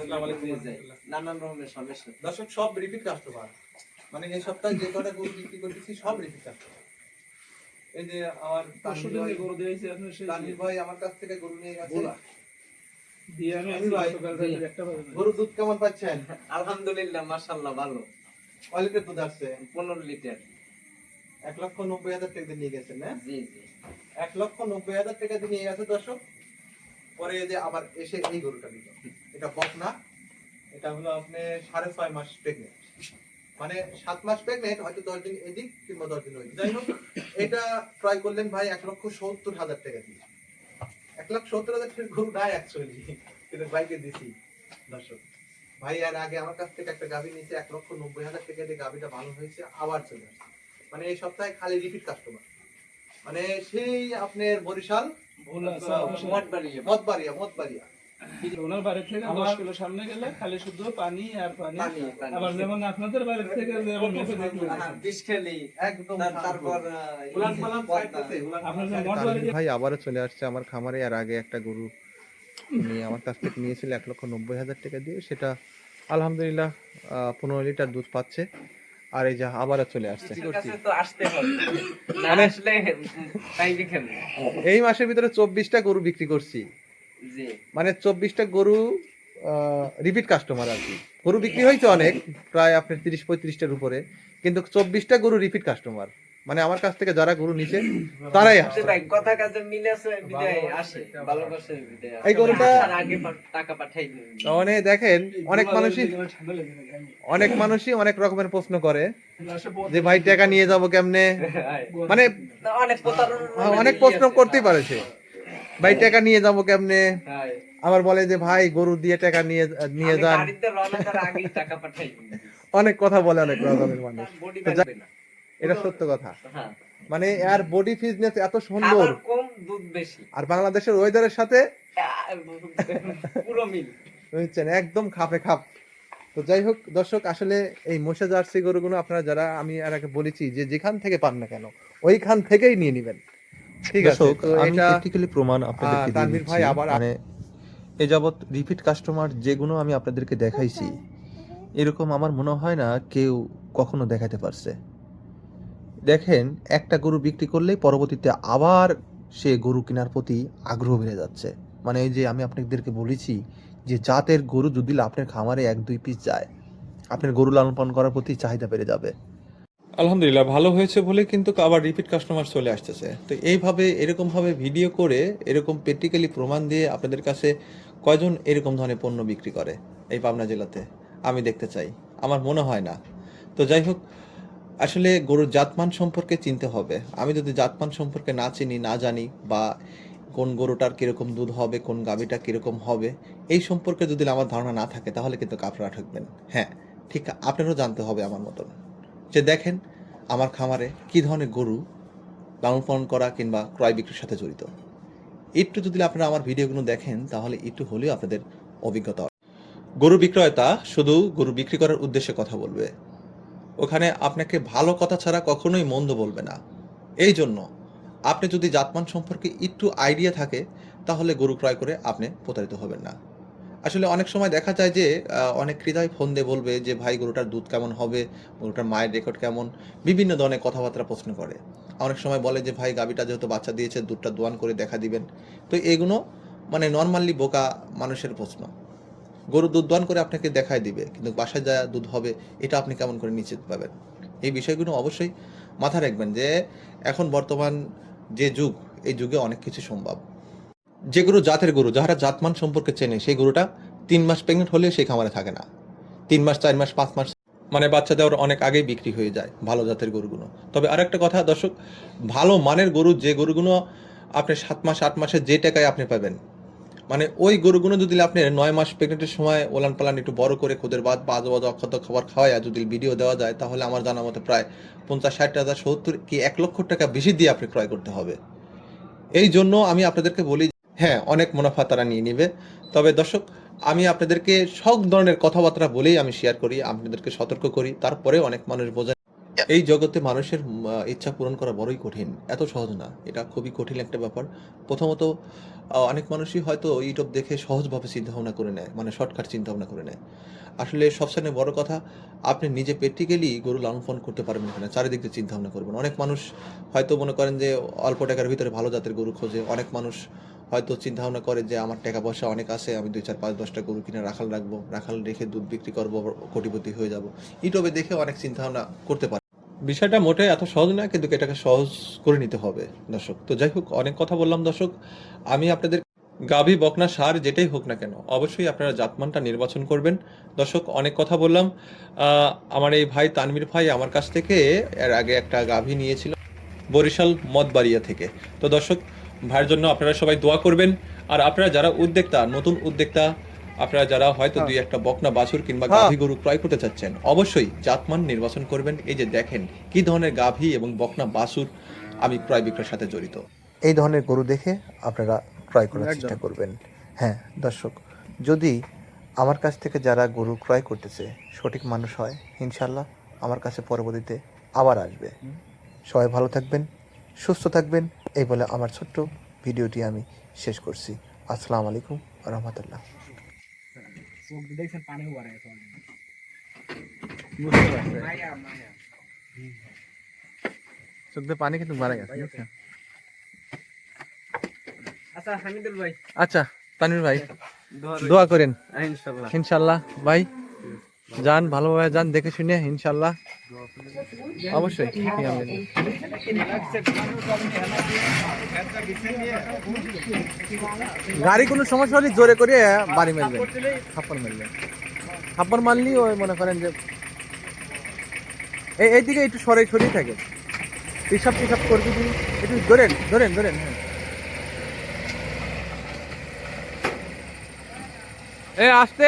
আসসালামু আলাইকুম রাহমাতুল্লাহ। নানান রকমের সমস্যা। দর্শক সব রিপিট কাস্টমার। মানে এই সপ্তাহে যে কটা গরু বিক্রি করতেছি সব রিপিট কাস্টমার। এই যে আমার গরু দিয়েছে আপনি সেই তানভীর ভাই আমার কাছ থেকে গরু নিয়ে গেছে। দিয়ে আমি গতকাল রাতে একটা গরু দুধ কেমন পাচ্ছেন? আলহামদুলিল্লাহ মাশাআল্লাহ ভালো। কয় লিটার দুধ আসছে? 15 লিটার। 1,90,000 টাকা দিয়ে নিয়ে গেছেন না? জি জি। 1,90,000 টাকা দিয়ে নিয়ে গেছে দর্শক। পরে এই যে আবার এসে এই গরুটা দিল। এটা বকনা। এটা হলো আপনি 6.5 মাস প্রেগন্যান্ট। মানে 7 মাস প্রেগন্যান্ট, হয়তো 10 দিন এদিক কিংবা 10 দিন ওইদিক। যাই হোক, এটা ক্রয় করলেন ভাই 1,70,000 টাকা দিয়ে। 1,70,000 টাকার গরু নাই অ্যাকচুয়ালি, কিন্তু ভাইকে দিছি দর্শক। ভাই আর আগে আমার কাছ থেকে একটা গাভী নিয়েছে 1,90,000 টাকা দিয়ে, গাভীটা ভালো হয়েছে, আবার চলে আসছে। মানে এই সপ্তাহে খালি রিপিট কাস্টমার। মানে সেই আপনার বরিশাল মঠবাড়িয়া ওনার বাড়ি থেকে 10 কিলো সামনে গেলে খালি শুধু পানি আর পানি। আবার যেমন আপনাদের বাড়ি থেকে যেমন মেপে দেখলে বিশখালি একদম। তারপর ভাই আবারও চলে আসছে আমার খামারে। আর আগে একটা গরু নিয়ে আমার কাছ থেকে নিয়েছিল 1,90,000 টাকা দিয়ে, সেটা আলহামদুলিল্লাহ 15 লিটার দুধ পাচ্ছে। আর এই যে আবারও চলে আসছে। মানে এই মাসের ভিতরে 24টা গরু বিক্রি করছি। মানে 24টা গরু রিপিট কাস্টমার আর কি। গরু বিক্রি হয়েছে অনেক, প্রায় আপনার 30-35টার উপরে, কিন্তু 24টা গরু রিপিট কাস্টমার। মানে আমার কাছ থেকে যারা গরু নিছে তারাই আসে। কথা কাজে মিলে আছে বিদায় আসে, ভালোবাসে বিদায় আসে। এই গরুটা আগে টাকা পাঠাই দিন। মানে দেখেন, অনেক মানুষই অনেক রকমের প্রশ্ন করে যে ভাই টাকা নিয়ে যাব কেমনে। মানে অনেক প্রশ্ন করতেই পারে সে, ভাই টাকা নিয়ে যাব কেমনে। আবার বলে যে ভাই গরু দিয়ে টাকা নিয়ে যান, অনেক কথা বলে অনেক রকমের মানুষ। এটা সত্য কথা। মানে এর বডি ফিটনেস এত সুন্দর, কম দুধ বেশি, আর বাংলাদেশের ওয়েদারের সাথে পুরো মিল, বুঝছেন, একদম খাপে খাপ। তো যাই হোক দর্শক, আসলে এই মোষা জার্সি গরুগুলো আপনারা যারা, আমি আর আগে বলেছি যে যেখান থেকে পান না কেন ওইখান থেকেই নিয়ে নেবেন, ঠিক আছে? তো আমি এটা প্র্যাকটিক্যালি প্রমাণ আপনাদেরকে দিয়ে তানভীর ভাই দিচ্ছি। আবার মানে এ যাবৎ রিপিট কাস্টমার যেগুলো আমি আপনাদেরকে দেখাইছি, এরকম আমার মনে হয় না কেউ কখনো দেখাতে পারছে। দেখেন, একটা গরু বিক্রি করলেই পরবর্তীতে আবার সে গরু কেনার প্রতি আগ্রহ বেড়ে যাচ্ছে। মানে এই যে আমি আপনাদেরকে বলেছি যে জাতের গরু যদি আপনার খামারে 1-2 পিস যায়, আপনার গরু লালন পালন করার প্রতি চাহিদা বেড়ে যাবে। আলহামদুলিল্লাহ ভালো হয়েছে বলে কিন্তু আবার রিপিট কাস্টমার চলে আসতেছে। তো এইভাবে এরকমভাবে ভিডিও করে এরকম প্র্যাকটিক্যালি প্রমাণ দিয়ে আপনাদের কাছে কয়জন এরকম ধরনের পণ্য বিক্রি করে এই পাবনা জেলাতে আমি দেখতে চাই। আমার মনে হয় না। তো যাই হোক, আসলে গরুর জাতমান সম্পর্কে চিনতে হবে। আমি যদি জাতমান সম্পর্কে না চিনি, না জানি, বা কোন গরুটার কীরকম দুধ হবে, কোন গাভীটা কীরকম হবে, এই সম্পর্কে যদি আমার ধারণা না থাকে তাহলে কিন্তু আপনারা ঠকবেন। হ্যাঁ, ঠিক আপনারও জানতে হবে আমার মতন, যে দেখেন আমার খামারে কী ধরনের গরু লালন পালন করা কিংবা ক্রয় বিক্রির সাথে জড়িত। একটু যদি আপনারা আমার ভিডিওগুলো দেখেন তাহলে একটু হলেও আপনাদের অভিজ্ঞতা হবে। গরু বিক্রয়তা শুধু গরু বিক্রি করার উদ্দেশ্যে কথা বলবে, ওখানে আপনাকে ভালো কথা ছাড়া কখনোই মন্দ বলবে না। এই জন্য আপনি যদি জাতমান সম্পর্কে একটু আইডিয়া থাকে তাহলে গরু ক্রয় করে আপনি প্রতারিত হবেন না। আসলে অনেক সময় দেখা যায় যে অনেক ক্রেতাই ফোন দিয়ে বলবে যে ভাই গরুটার দুধ কেমন হবে, গরুটার মায়ের রেকর্ড কেমন, বিভিন্ন ধরনের কথাবার্তা প্রশ্ন করে। অনেক সময় বলে যে ভাই গাভীটা যেহেতু বাচ্চা দিয়েছে দুধটা দোয়ান করে দেখা দিবেন। তো এগুলো মানে নর্মালি বোকা মানুষের প্রশ্ন। গরু দুধ দোয়ান করে আপনাকে দেখায় দিবে, কিন্তু বাসায় যা দুধ হবে এটা আপনি কেমন করে নিশ্চিত পাবেন? এই বিষয়গুলো অবশ্যই মাথায় রাখবেন যে এখন বর্তমান যে যুগ, এই যুগে অনেক কিছু সম্ভব। যে গরু জাতের গরু, যারা জাতমান সম্পর্কে চেনে, সেই গরুটা 3 মাস প্রেগনেন্ট হলে সেই খামারে থাকে না। 3 মাস, 4 মাস, 5 মাস মানে বাচ্চা দেওয়ার অনেক আগেই বিক্রি হয়ে যায় ভালো জাতের গরুগুলো। তবে আরেকটা কথা দর্শক, ভালো মানের গরু যে গরুগুলো আপনি 7 মাস 8 মাসে যে টাকায় আপনি পাবেন, মানে ওই গরুগুলো যদি আপনি 9 মাস প্রেগনেন্টের সময় ওলান পালান একটু বড় করে খুদের বাদ বা আজবাজ অক্ষত খাবার খাওয়ায় যদি ভিডিও দেওয়া যায়, তাহলে আমার জানা মতে প্রায় 50-60,000, 70 কি 1 লক্ষ টাকা বেশি দিয়ে আপনি ক্রয় করতে হবে। এই জন্য আমি আপনাদেরকে বলি, হ্যাঁ অনেক মুনাফা তারা নিয়ে নেবে। তবে দর্শক, আমি আপনাদেরকে সব ধরনের কথাবার্তা বলেই আমি শেয়ার করি, আপনাদেরকে সতর্ক করি, তারপরে অনেক মানুষ বোঝে। এই জগতে মানুষের ইচ্ছা পূরণ করা বড়ই কঠিন, এত সহজ না, এটা খুবই কঠিন একটা ব্যাপার। প্রথমত অনেক মানুষই হয়তো ইউটিউব দেখে সহজভাবে চিন্তাভাবনা করে নেয়, মানে শর্টকাট চিন্তাভাবনা করে নেয়। আসলে সবচেয়ে বড় কথা, আপনি নিজে প্র্যাকটিক্যালি গরু লালন পালন করতে পারবেন কিনা চারিদিক দিয়ে চিন্তাভাবনা করবেন। অনেক মানুষ হয়তো মনে করেন যে অল্প টাকার ভিতরে ভালো জাতের গরু খোঁজে, অনেক মানুষ হয়তো চিন্তাভাবনা করে যে আমার টাকা পয়সা অনেক আছে, আমি 2, 4, 5, 10টা গরু কিনে রাখাল রাখবো, রাখাল রেখে দুধ বিক্রি করবো, কোটিপতি হয়ে যাব। ইউটিউবে দেখে অনেক চিন্তাভাবনা করতে পারে। বিষয়টা মোটে এত সহজ না, কিন্তু এটাকে সহজ করে নিতে হবে দর্শক। তো যাই হোক, অনেক কথা বললাম দর্শক। আমি আপনাদের গাভী, বকনা, ষাঁড় যেটাই হোক না কেন, অবশ্যই আপনারা জাতমানটা নির্বাচন করবেন দর্শক। অনেক কথা বললাম। আমার এই ভাই তানভীর ভাই আমার কাছ থেকে এর আগে একটা গাভী নিয়েছিল বরিশাল মদবাড়িয়া থেকে। তো দর্শক, ভাইয়ের জন্য আপনারা সবাই দোয়া করবেন। আর আপনারা যারা উদ্যোক্তা, নতুন উদ্যোক্তা, আপনারা যারা হয়তো 2-1টা বকনা বাছুর কিংবা গাভী গরু ক্রয় করতে চাচ্ছেন, অবশ্যই জাতমান নির্বাচন করবেন। এই যে দেখেন কি ধরনের গাভী এবং বকনা বাছুর আমি ক্রয় বিক্রয়ের সাথে জড়িত। এই ধরনের গরু দেখে আপনারা ক্রয় করার চেষ্টা করবেন। হ্যাঁ দর্শক, যদি আমার কাছ থেকে যারা গরু ক্রয় করতেছে সঠিক মানুষ হয়, ইনশাল্লাহ আমার কাছে পরবর্তীতে আবার আসবে। সবাই ভালো থাকবেন, সুস্থ থাকবেন, এই বলে আমার ছোট্ট ভিডিওটি আমি শেষ করছি। আসসালামু আলাইকুম রহমতুল্লাহ। দেখছেন পানি উবারে গেছে মায়া মায়া চোখ দিয়ে পানি কিন্তু মারা গেছে। আচ্ছা হামিদুল ভাই, আচ্ছা তানভীর ভাই, দোয়া করেন ইনশাআল্লাহ। ইনশাল্লাহ। ভাই যান, ভালোভাবে যান, দেখে শুনে ইনশাল্লাহ। অবশ্যই গাড়ি কোনো সমস্যা হলে জোরে করে বাড়ি মারবেন, থাপ্পড় মারবেন। থাপ্পড় মারলি ওই মনে করেন যে এইদিকে একটু সরিয়ে থাকে, পিসাব করে যদি একটু ধরেন হ্যাঁ। আসতে